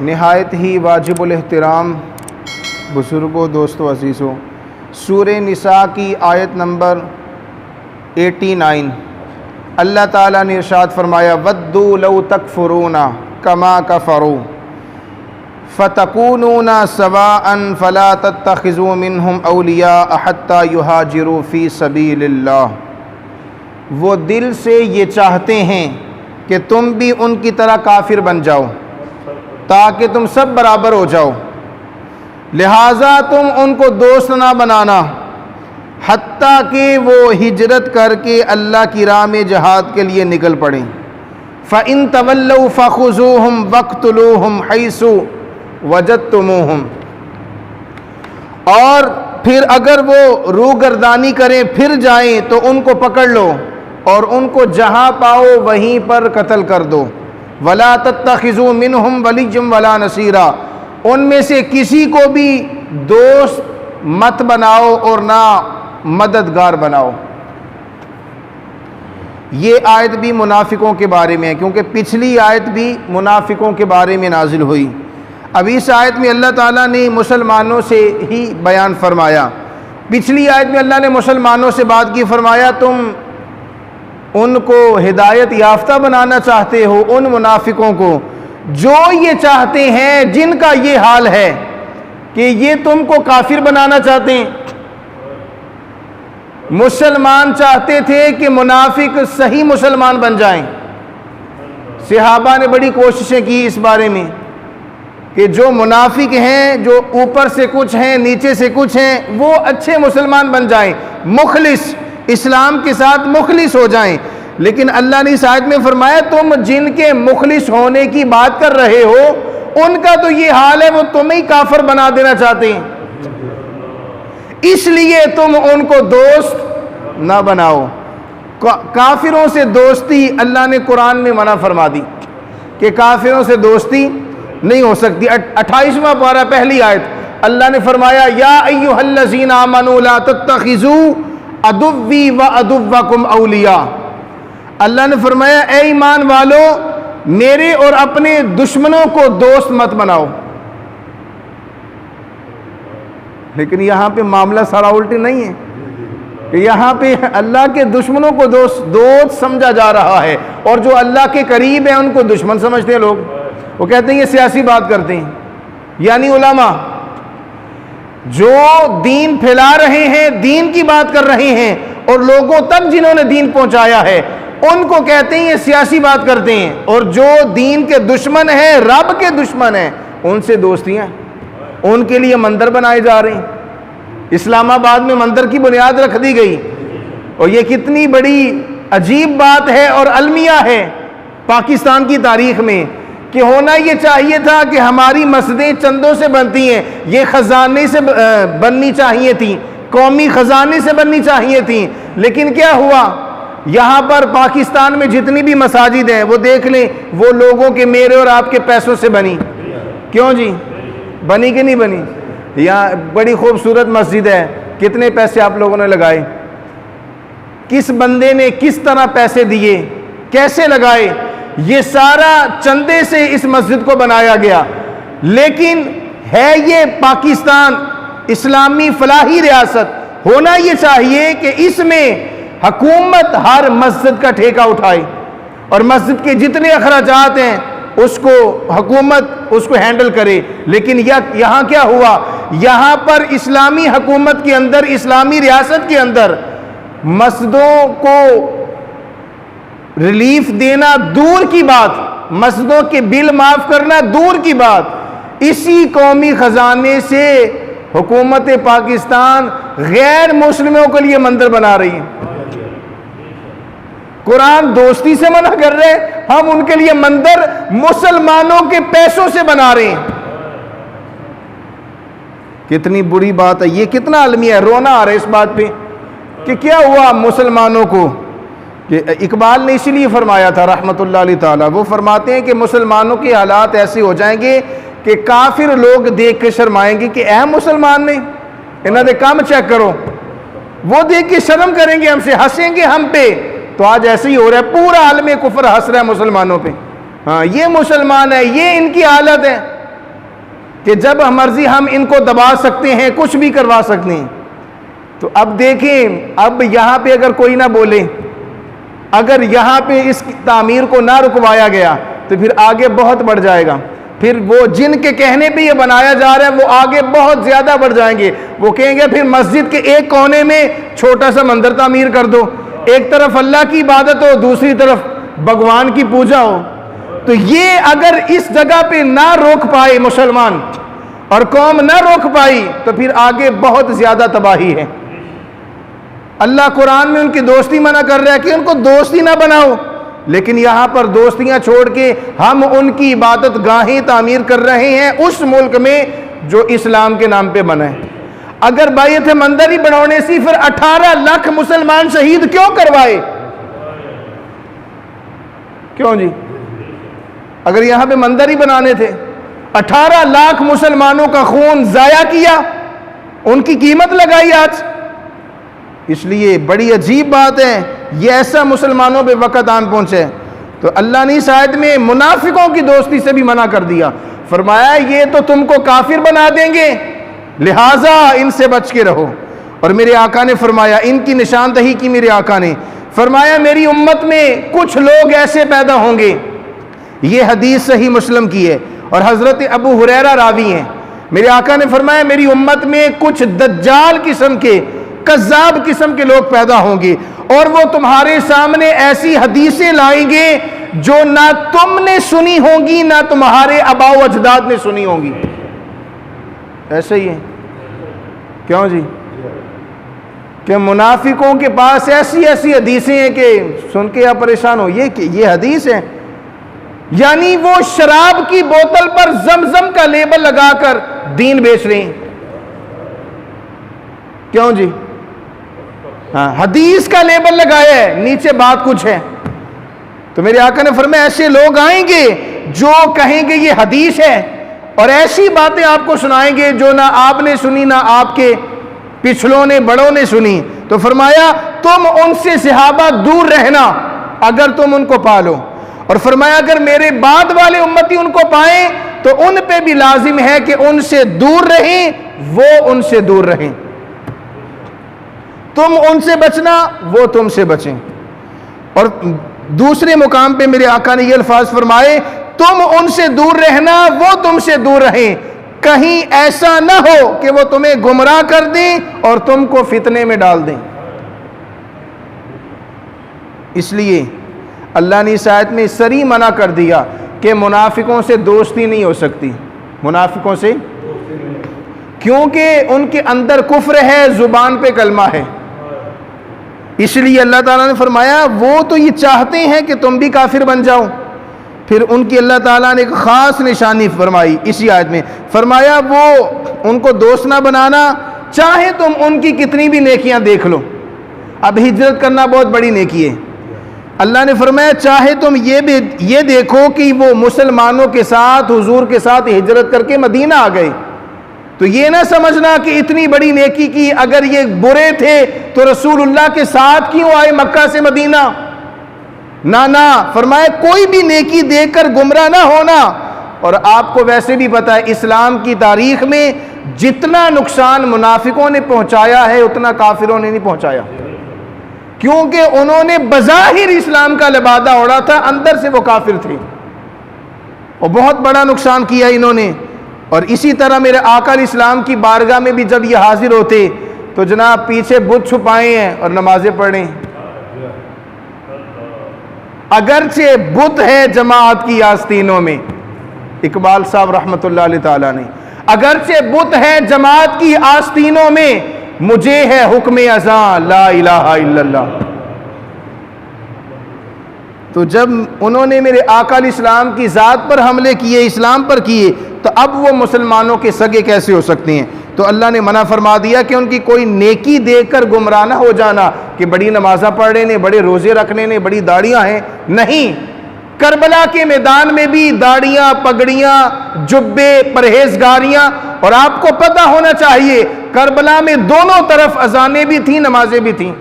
नहायत ही वाजिबुल एहतराम बुजुर्गों, दोस्तों, अज़ीज़ों, सूरह निसा की आयत नंबर 89 अल्लाह ताला ने इरशाद फरमाया, वद्दू लौ तकफुरूना कमा कफरू फ़तकूनूना सवाअन फ़ला तत्तखिज़ू मिनहुम औलिया हत्ता युहाजिरू फ़ी सबीलिल्लाह। वो दिल से ये चाहते हैं कि तुम भी उनकी तरह काफिर बन जाओ ताकि तुम सब बराबर हो जाओ, लिहाजा तुम उनको दोस्त ना बनाना हत्ता कि वो हिजरत करके अल्लाह की राह में जहाद के लिए निकल पड़ें। फ़इन तवल्लौ फ़ख़ुज़ूहुम वक़्तुलूहुम हैसु वजदतुमूहुम, और फिर अगर वो रूगर्दानी करें, फिर जाएं, तो उनको पकड़ लो और उनको जहाँ पाओ वहीं पर कत्ल कर दो। वला तत्तखिज़ू मिनहुम वलिय्यम वला नसीरा, उनमें से किसी को भी दोस्त मत बनाओ और ना मददगार बनाओ। ये आयत भी मुनाफिकों के बारे में है, क्योंकि पिछली आयत भी मुनाफिकों के बारे में नाजिल हुई। अब इस आयत में अल्लाह ताला ने मुसलमानों से ही बयान फरमाया। पिछली आयत में अल्लाह ने मुसलमानों से बात की, फरमाया तुम उनको हिदायत याफ्ता बनाना चाहते हो, उन मुनाफिकों को जो ये चाहते हैं, जिनका ये हाल है कि ये तुमको काफिर बनाना चाहते हैं। मुसलमान चाहते थे कि मुनाफिक सही मुसलमान बन जाएं। सहाबा ने बड़ी कोशिशें की इस बारे में कि जो मुनाफिक हैं, जो ऊपर से कुछ हैं नीचे से कुछ हैं, वो अच्छे मुसलमान बन जाएं, मुखलिस, इस्लाम के साथ मुखलिस हो जाएं। लेकिन अल्लाह ने इस आयत में फरमाया, तुम जिनके मुखलिस होने की बात कर रहे हो उनका तो ये हाल है, वो तुम्हें ही काफिर बना देना चाहते हैं, इसलिए तुम उनको दोस्त ना बनाओ। काफिरों से दोस्ती अल्लाह ने कुरान में मना फरमा दी कि काफिरों से दोस्ती नहीं हो सकती। 28वां पारा पहली आयत, अल्लाह ने फरमाया, या अय्युहल्लज़ीना आमनू ला तत्तखिज़ू अदुव्वी व अदुव्वकुम औलिया। अल्लाह ने फरमाया, ए ईमान वालो, मेरे और अपने दुश्मनों को दोस्त मत बनाओ। लेकिन यहाँ पे मामला सारा उल्टी नहीं है कि यहाँ पे अल्लाह के दुश्मनों को दोस्त समझा जा रहा है, और जो अल्लाह के करीब है उनको दुश्मन समझते हैं लोग। वो कहते हैं ये सियासी बात करते हैं। यानी उलमा जो दीन फैला रहे हैं, दीन की बात कर रहे हैं, और लोगों तक जिन्होंने दीन पहुंचाया है उनको कहते हैं ये सियासी बात करते हैं, और जो दीन के दुश्मन हैं, रब के दुश्मन हैं, उनसे दोस्तियां, उनके लिए मंदिर बनाए जा रहे हैं। इस्लामाबाद में मंदिर की बुनियाद रख दी गई, और ये कितनी बड़ी अजीब बात है और अलमिया है पाकिस्तान की तारीख में कि होना ये चाहिए था कि हमारी मस्जिदें चंदों से बनती हैं, ये खजाने से बननी चाहिए थी, कौमी खजाने से बननी चाहिए थी। लेकिन क्या हुआ, यहाँ पर पाकिस्तान में जितनी भी मसाजिद हैं वो देख लें, वो लोगों के, मेरे और आपके पैसों से बनी। क्यों जी, बनी कि नहीं बनी? यहाँ बड़ी खूबसूरत मस्जिद है, कितने पैसे आप लोगों ने लगाए, किस बंदे ने किस तरह पैसे दिए, कैसे लगाए, ये सारा चंदे से इस मस्जिद को बनाया गया। लेकिन है ये पाकिस्तान इस्लामी फलाही रियासत, होना ये चाहिए कि इसमें हुकूमत हर मस्जिद का ठेका उठाए और मस्जिद के जितने अखराजात हैं उसको हुकूमत उसको हैंडल करे। लेकिन यहाँ क्या हुआ, यहाँ पर इस्लामी हुकूमत के अंदर, इस्लामी रियासत के अंदर मस्जिदों को रिलीफ देना दूर की बात, मस्जिदों के बिल माफ करना दूर की बात, इसी कौमी खजाने से हुकूमत पाकिस्तान गैर मुस्लिमों के लिए मंदिर बना रही है। कुरान दोस्ती से मना कर रहे हैं, हम उनके लिए मंदिर मुसलमानों के पैसों से बना रहे हैं। कितनी बुरी बात है ये, कितना अलमिया है। रोना आ रहा है इस बात पे कि क्या हुआ मुसलमानों को। कि इकबाल ने इसीलिए फरमाया था रहमतुल्लाह अलैह ताला, वो फरमाते हैं कि मुसलमानों के हालात ऐसे हो जाएंगे कि काफिर लोग देख के शर्माएंगे कि अहम मुसलमान ने इन्होंने काम चेक करो, वो देख के शर्म करेंगे हमसे, हंसेंगे हम पे। तो आज ऐसे ही हो रहा है, पूरा आलम कुफर हंस रहा है मुसलमानों पे। हाँ, ये मुसलमान है, ये इनकी हालत है। कि जब मर्जी हम इनको दबा सकते हैं, कुछ भी करवा सकते हैं। तो अब देखें, अब यहाँ पे अगर कोई ना बोले, अगर यहाँ पे इस तामीर को ना रुकवाया गया तो फिर आगे बहुत बढ़ जाएगा। फिर वो जिनके कहने पे ये बनाया जा रहा है वो आगे बहुत ज़्यादा बढ़ जाएंगे। वो कहेंगे फिर मस्जिद के एक कोने में छोटा सा मंदिर तामीर कर दो, एक तरफ अल्लाह की इबादत हो, दूसरी तरफ भगवान की पूजा हो। तो ये अगर इस जगह पे ना रोक पाए मुसलमान और कौम ना रोक पाई तो फिर आगे बहुत ज़्यादा तबाही है। अल्लाह कुरान में उनकी दोस्ती मना कर रहा है कि उनको दोस्ती ना बनाओ, लेकिन यहाँ पर दोस्तियाँ छोड़ के हम उनकी इबादत गाहें तामीर कर रहे हैं उस मुल्क में जो इस्लाम के नाम पे बना है। अगर बायत मंदिर ही बनाने से फिर 18 लाख मुसलमान शहीद क्यों करवाए? क्यों जी? अगर यहाँ पे मंदिर ही बनाने थे, 18 लाख मुसलमानों का खून जाया किया, उनकी कीमत लगाई आज। इसलिए बड़ी अजीब बात है, ये ऐसा मुसलमानों पे वक़्त आन पहुंचे। तो अल्लाह ने इस आयत में मुनाफिकों की दोस्ती से भी मना कर दिया। फरमाया ये तो तुमको काफिर बना देंगे, लिहाजा इनसे बच के रहो। और मेरे आका ने फरमाया, इनकी निशानदही की मेरे आका ने फरमाया, मेरी उम्मत में कुछ लोग ऐसे पैदा होंगे, ये हदीस सही मुस्लिम की है और हज़रत अबू हुरैरा रावी हैं। मेरे आका ने फरमाया, मेरी उम्मत में कुछ दज्जाल किस्म के, कज़्ज़ाब किस्म के लोग पैदा होंगे और वो तुम्हारे सामने ऐसी हदीसें लाएंगे जो ना तुमने सुनी होंगी ना तुम्हारे आबाओ अजदाद ने सुनी होंगी। ऐसे ही है। क्यों जी? कि मुनाफिकों के पास ऐसी ऐसी हदीसें हैं कि सुन के आप परेशान हो, ये हदीस है। यानी वो शराब की बोतल पर जमजम का लेबल लगाकर दीन बेच रहे हैं। क्यों जी? हाँ, हदीस का लेबल लगाया है, नीचे बात कुछ है। तो मेरे आका ने फरमाया ऐसे लोग आएंगे जो कहेंगे ये हदीस है और ऐसी बातें आपको सुनाएंगे जो ना आपने सुनी ना आपके पिछलों ने बड़ों ने सुनी। तो फरमाया तुम उनसे सहाबा दूर रहना अगर तुम उनको पालो, और फरमाया अगर मेरे बाद वाले उम्मती उनको पाएं तो उन पे भी लाजिम है कि उनसे दूर रहें, वो उनसे दूर रहें। तुम उनसे बचना, वो तुमसे बचें। और दूसरे मुकाम पे मेरे आका ने ये अल्फाज फरमाए, तुम उनसे दूर रहना, वो तुमसे दूर रहें। कहीं ऐसा ना हो कि वो तुम्हें गुमराह कर दें और तुमको फितने में डाल दें। इसलिए अल्लाह ने इस आयत में सरी मना कर दिया कि मुनाफिकों से दोस्ती नहीं हो सकती। मुनाफिकों से, क्योंकि उनके अंदर कुफ्र है, जुबान पे कलमा है। इसलिए अल्लाह ताला ने फरमाया वो तो ये चाहते हैं कि तुम भी काफिर बन जाओ। फिर उनकी अल्लाह ताला ने एक ख़ास निशानी फरमाई इसी आयत में, फरमाया वो उनको दोस्त ना बनाना, चाहे तुम उनकी कितनी भी नेकियां देख लो। अब हिजरत करना बहुत बड़ी नेकी है। अल्लाह ने फरमाया चाहे तुम ये देखो कि वो मुसलमानों के साथ, हुजूर के साथ हिजरत करके मदीना आ गए, तो ये ना समझना कि इतनी बड़ी नेकी की, अगर ये बुरे थे तो रसूलुल्लाह के साथ क्यों आए मक्का से मदीना। ना ना, फरमाया कोई भी नेकी देखकर गुमराह ना होना। और आपको वैसे भी पता है इस्लाम की तारीख में जितना नुकसान मुनाफिकों ने पहुंचाया है उतना काफिरों ने नहीं पहुंचाया, क्योंकि उन्होंने बज़ाहिर इस्लाम का लिबादा ओढ़ा था, अंदर से वो काफिर थे और बहुत बड़ा नुकसान किया इन्होंने। और इसी तरह मेरे आका इस्लाम की बारगाह में भी जब ये हाजिर होते तो जनाब पीछे बुत छुपाए हैं और नमाजें पढ़ें। अगरचे बुत है जमात की आस्तीनों में, इकबाल साहब रहमतुल्लाह अलैह ताला ने, अगरचे बुत है जमात की आस्तीनों में, मुझे है हुक्म अज़ां ला इलाहा इल्लल्लाह। तो जब उन्होंने मेरे आका इस्लाम की ज़ात पर हमले किए, इस्लाम पर किए, तो अब वो मुसलमानों के सगे कैसे हो सकते हैं। तो अल्लाह ने मना फरमा दिया कि उनकी कोई नेकी देखकर गुमराह ना हो जाना कि बड़ी नमाज़ा पढ़ने ने, बड़े रोज़े रखने ने, बड़ी दाढ़ियाँ हैं। नहीं, करबला के मैदान में भी दाढ़ियाँ, पगड़ियाँ, जुब्बे, परहेजगारियाँ। और आपको पता होना चाहिए करबला में दोनों तरफ अजानें भी थीं, नमाजें भी थीं।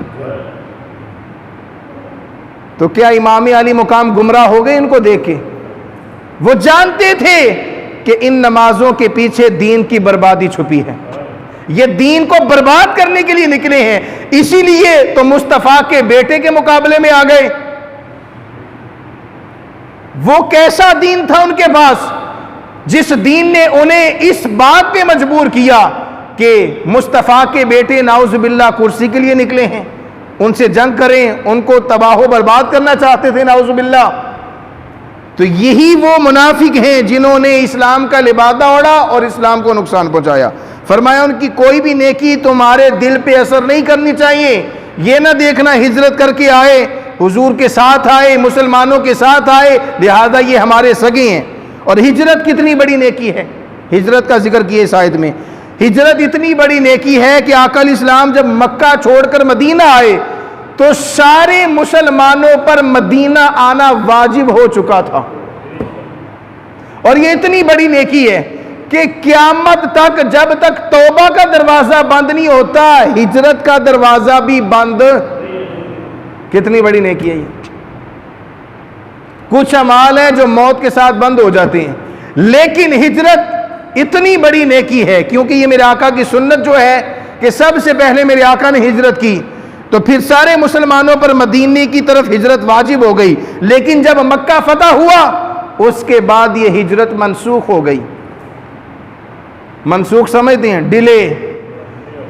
तो क्या इमाम अली मुकाम गुमराह हो गए इनको देख के? वो जानते थे कि इन नमाजों के पीछे दीन की बर्बादी छुपी है, ये दीन को बर्बाद करने के लिए निकले हैं, इसीलिए तो मुस्तफा के बेटे के मुकाबले में आ गए। वो कैसा दीन था उनके पास जिस दीन ने उन्हें इस बात पे मजबूर किया कि मुस्तफा के बेटे नाउजुबिल्लाह कुर्सी के लिए निकले हैं, उनसे जंग करें, उनको तबाह बर्बाद करना चाहते थे नाउजुबिल्लाह। तो यही वो मुनाफिक हैं जिन्होंने इस्लाम का लिबादा ओढ़ा और इस्लाम को नुकसान पहुंचाया। फरमाया उनकी कोई भी नेकी तुम्हारे दिल पे असर नहीं करनी चाहिए। ये ना देखना हिजरत करके आए, हुजूर के साथ आए, मुसलमानों के साथ आए, लिहाजा ये हमारे सगे हैं। और हिजरत कितनी बड़ी नेकी है, हिजरत का जिक्र किया इस आयत में। हिजरत इतनी बड़ी नेकी है कि आकल इस्लाम जब मक्का छोड़कर मदीना आए तो सारे मुसलमानों पर मदीना आना वाजिब हो चुका था। और ये इतनी बड़ी नेकी है कि क़यामत तक जब तक तौबा का दरवाजा बंद नहीं होता, हिजरत का दरवाजा भी बंद। कितनी बड़ी नेकी है ये। कुछ अमाल है जो मौत के साथ बंद हो जाते हैं, लेकिन हिजरत इतनी बड़ी नेकी है क्योंकि ये मेरे आका की सुन्नत जो है कि सबसे पहले मेरे आका ने हिजरत की, तो फिर सारे मुसलमानों पर मदीने की तरफ हिजरत वाजिब हो गई। लेकिन जब मक्का फतह हुआ उसके बाद ये हिजरत मनसूख हो गई। मनसूख समझते हैं, डिले,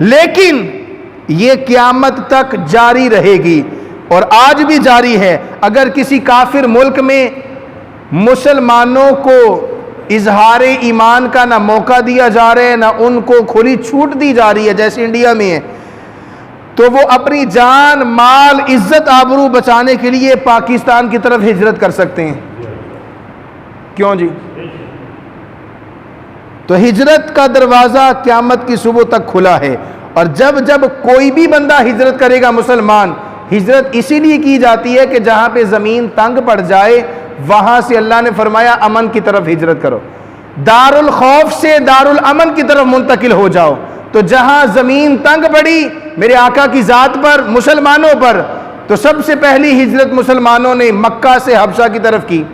लेकिन ये क़यामत तक जारी रहेगी और आज भी जारी है। अगर किसी काफिर मुल्क में मुसलमानों को इजहार ईमान का ना मौका दिया जा रहा है, ना उनको खुली छूट दी जा रही है जैसे इंडिया में है, तो वो अपनी जान, माल, इज्जत, आबरू बचाने के लिए पाकिस्तान की तरफ हिजरत कर सकते हैं। क्यों जी? तो हिजरत का दरवाज़ा क़यामत की सुबह तक खुला है। और जब जब कोई भी बंदा हिजरत करेगा मुसलमान, हिजरत इसीलिए की जाती है कि जहां पे ज़मीन तंग पड़ जाए वहां से अल्लाह ने फरमाया अमन की तरफ हिजरत करो, दारुल खौफ से दारुल अमन की तरफ मुंतकिल हो जाओ। तो जहां ज़मीन तंग पड़ी मेरे आका की ज़ात पर, मुसलमानों पर, तो सबसे पहली हिजरत मुसलमानों ने मक्का से हबशा की तरफ की।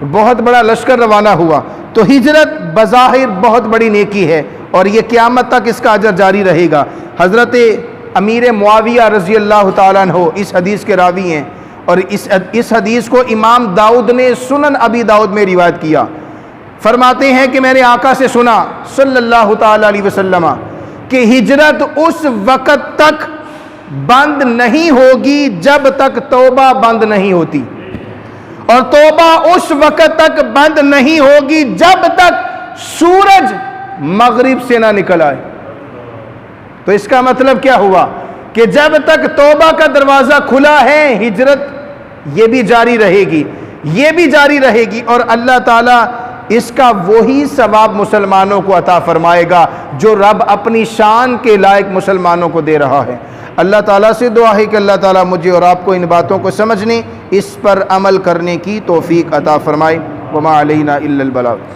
बहुत बड़ा लश्कर रवाना हुआ। तो हिजरत बज़ाहिर बहुत बड़ी नेकी है और यह क़यामत तक इसका अजर जारी रहेगा। हज़रत अमीर मुआविया रज़ी अल्लाह ताला अन्हु इस हदीस के रावी हैं और इस हदीस को इमाम दाऊद ने सुनन अबी दाऊद में रिवायत किया। फरमाते हैं कि मैंने आका से सुना सल्लल्लाहु ताला अलैहि वसल्लम कि हिजरत उस वक़्त तक बंद नहीं होगी जब तक तौबा बंद नहीं होती, और तौबा उस वक़्त तक बंद नहीं होगी जब तक सूरज मगरिब से ना निकल आए। तो इसका मतलब क्या हुआ कि जब तक तौबा का दरवाज़ा खुला है हिजरत ये भी जारी रहेगी, ये भी जारी रहेगी, और अल्लाह ताला इसका वही सवाब मुसलमानों को अता फरमाएगा जो रब अपनी शान के लायक मुसलमानों को दे रहा है। अल्लाह ताला से दुआ है कि अल्लाह ताला मुझे और आपको इन बातों को समझने, इस पर अमल करने की तौफीक अता फरमाए। वमा अलैना इल्लल बलाग।